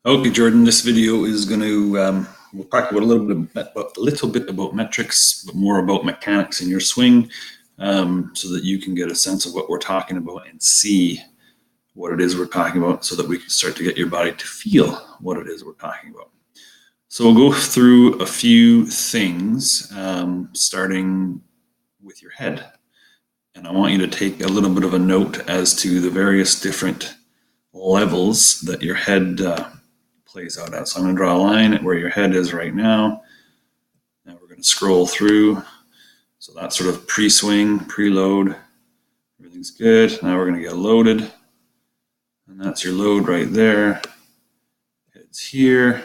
Okay, Jordan, this video is going to, we'll talk about a little bit about metrics, but more about mechanics in your swing, so that you can get a sense of what we're talking about and see what it is we're talking about, so that we can start to get your body to feel what it is we're talking about. So we'll go through a few things, starting with your head. And I want you to take a little bit of a note as to the various different levels that your head plays out at. So I'm going to draw a line at where your head is right now. Now we're going to scroll through. So that's sort of pre-swing, preload. Everything's good. Now we're going to get loaded. And that's your load right there. Head's here.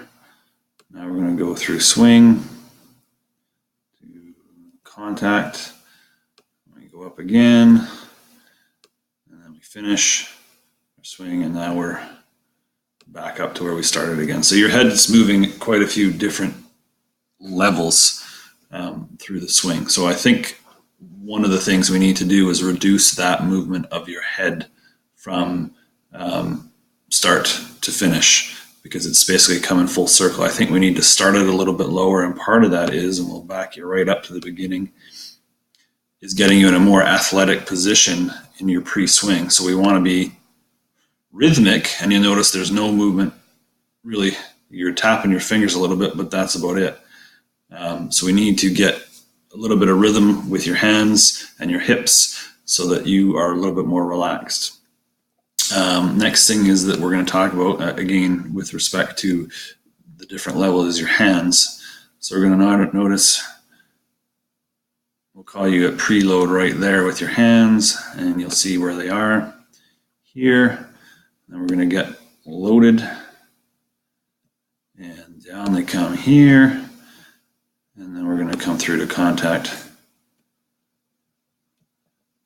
Now we're going to go through swing to contact. We go up again. And then we finish our swing, and now we're back up to where we started again. So your head's moving quite a few different levels through the swing. So I think one of the things we need to do is reduce that movement of your head from start to finish, because it's basically coming full circle. I think we need to start it a little bit lower, and part of that is, and we'll back you right up to the beginning, is getting you in a more athletic position in your pre-swing. So we want to be rhythmic, and you'll notice there's no movement really. You're tapping your fingers a little bit, but that's about it. So we need to get a little bit of rhythm with your hands and your hips so that you are a little bit more relaxed. Next thing is that we're going to talk about, again, with respect to the different levels, is your hands. So we're going to notice, we'll call you at preload right there with your hands, and you'll see where they are here. Then we're going to get loaded, and down they come here, and then we're going to come through to contact,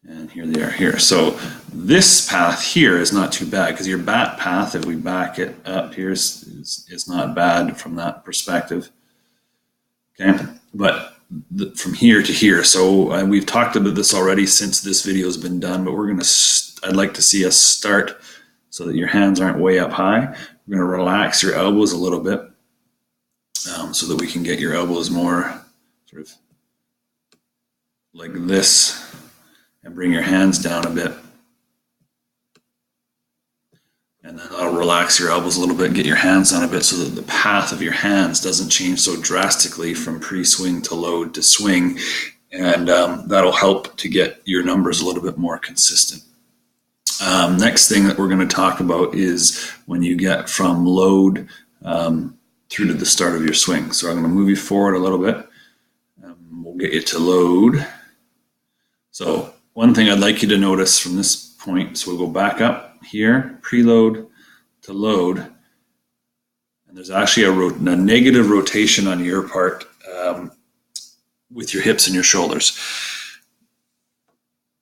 and here they are here. So this path here is not too bad, because your bat path, if we back it up here, is not bad from that perspective. Okay, but from here to here, so we've talked about this already since this video has been done, but I'd like to see us start so that your hands aren't way up high. We're going to relax your elbows a little bit, so that we can get your elbows more sort of like this, and bring your hands down a bit. And then that'll relax your elbows a little bit, get your hands down a bit, so that the path of your hands doesn't change so drastically from pre-swing to load to swing. And that'll help to get your numbers a little bit more consistent. Next thing that we're going to talk about is when you get from load through to the start of your swing. So I'm going to move you forward a little bit. We'll get you to load. So one thing I'd like you to notice from this point, so we'll go back up here, preload to load, and there's actually a negative rotation on your part with your hips and your shoulders.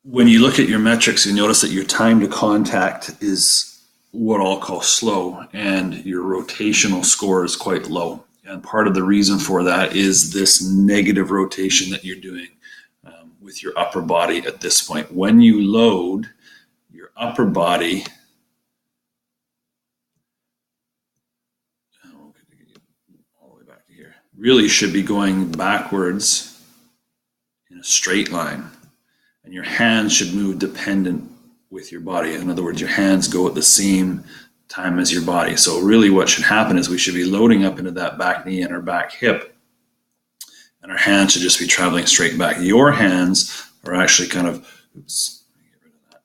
When you look at your metrics, you notice that your time to contact is what I'll call slow, and your rotational score is quite low. And part of the reason for that is this negative rotation that you're doing with your upper body at this point. When you load, your upper body, all the way back to here, really should be going backwards in a straight line. And your hands should move dependent with your body. In other words, your hands go at the same time as your body. So really what should happen is we should be loading up into that back knee and our back hip, and our hands should just be traveling straight back. Your hands are actually kind of, oops, let me get rid of that.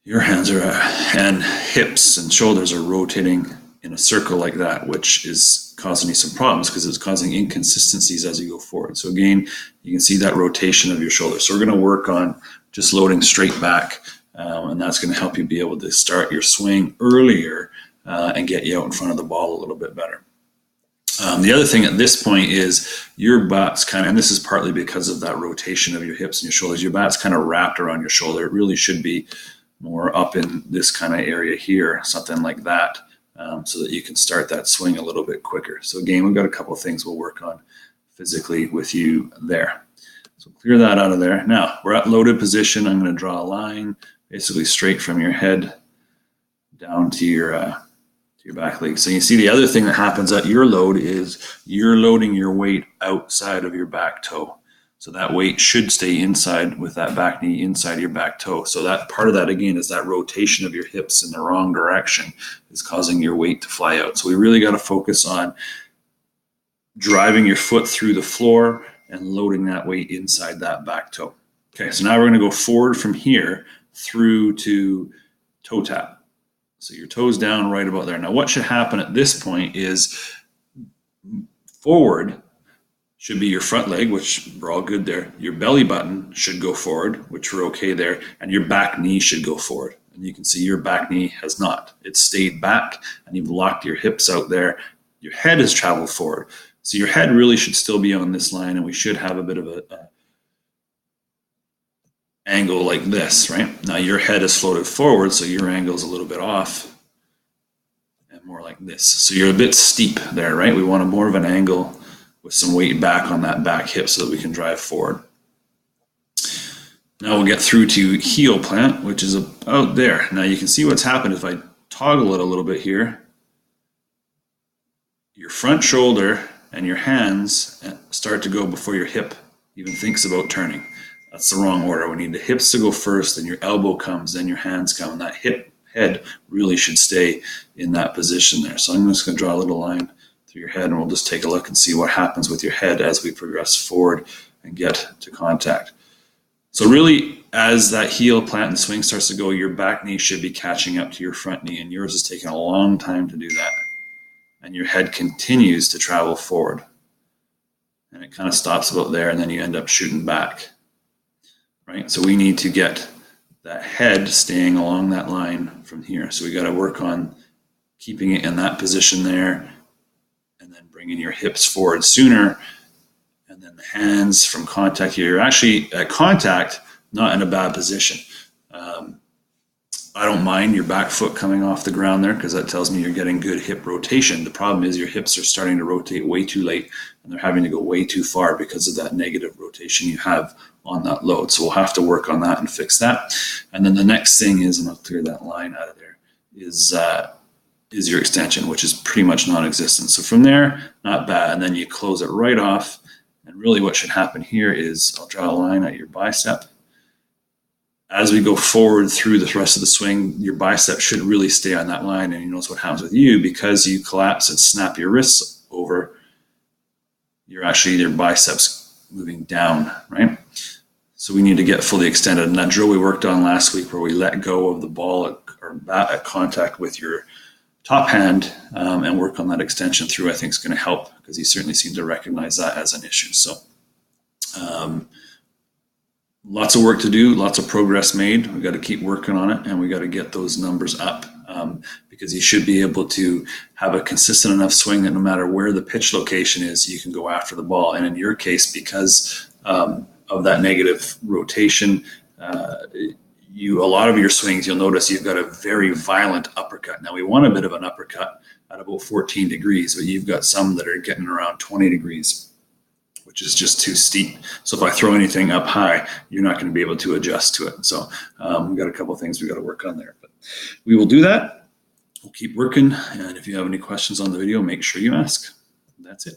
Your hands are, and hips and shoulders are rotating in a circle like that, which is causing you some problems because it's causing inconsistencies as you go forward. So again, you can see that rotation of your shoulders. So we're going to work on just loading straight back, and that's going to help you be able to start your swing earlier and get you out in front of the ball a little bit better. The other thing at this point is your butt's kind of, and this is partly because of that rotation of your hips and your shoulders, your butt's kind of wrapped around your shoulder. It really should be more up in this kind of area here, something like that, so that you can start that swing a little bit quicker. So again, we've got a couple of things we'll work on physically with you there. So clear that out of there. Now we're at loaded position. I'm going to draw a line basically straight from your head down to your to your back leg. So you see the other thing that happens at your load is you're loading your weight outside of your back toe. So that weight should stay inside with that back knee inside your back toe. So that part of that, again, is that rotation of your hips in the wrong direction is causing your weight to fly out. So we really got to focus on driving your foot through the floor and loading that weight inside that back toe. Okay, so now we're going to go forward from here through to toe tap. So your toes down right about there. Now what should happen at this point is forward should be your front leg, which we're all good there. Your belly button should go forward, which we're okay there. And your back knee should go forward. And you can see your back knee has not. It's stayed back and you've locked your hips out there. Your head has traveled forward. So your head really should still be on this line and we should have a bit of a angle like this, right? Now your head is floated forward, so your angle is a little bit off and more like this. So you're a bit steep there, right? We want more of an angle with some weight back on that back hip so that we can drive forward. Now we'll get through to heel plant, which is about there. Now you can see what's happened if I toggle it a little bit here. Your front shoulder and your hands start to go before your hip even thinks about turning. That's the wrong order. We need the hips to go first, then your elbow comes, then your hands come, and that head really should stay in that position there. So I'm just going to draw a little line through your head, and we'll just take a look and see what happens with your head as we progress forward and get to contact. So really, as that heel plant and swing starts to go, your back knee should be catching up to your front knee, and yours is taking a long time to do that. And your head continues to travel forward. And it kind of stops about there, and then you end up shooting back. Right? So we need to get that head staying along that line from here. So we got to work on keeping it in that position there and then bringing your hips forward sooner. And then the hands from contact here. You're actually at contact, not in a bad position. I don't mind your back foot coming off the ground there because that tells me you're getting good hip rotation. The problem is your hips are starting to rotate way too late and they're having to go way too far because of that negative rotation you have on that load. So we'll have to work on that and fix that. And then the next thing is, and I'll clear that line out of there, is your extension, which is pretty much non-existent. So from there, not bad. And then you close it right off. And really what should happen here is I'll draw a line at your bicep. As we go forward through the rest of the swing, your bicep should really stay on that line. And you notice what happens with you because you collapse and snap your wrists over, your biceps moving down, right? So we need to get fully extended. And that drill we worked on last week where we let go of the ball or bat at contact with your top hand and work on that extension through, I think is going to help because you certainly seem to recognize that as an issue. So lots of work to do, lots of progress made. We got to keep working on it and we got to get those numbers up because you should be able to have a consistent enough swing that no matter where the pitch location is, you can go after the ball. And in your case, because of that negative rotation, a lot of your swings, you'll notice you've got a very violent uppercut. Now we want a bit of an uppercut at about 14 degrees, but you've got some that are getting around 20 degrees, which is just too steep. So if I throw anything up high, you're not going to be able to adjust to it. So we've got a couple of things we got to work on there, but we will do that. We'll keep working. And if you have any questions on the video, make sure you ask. That's it.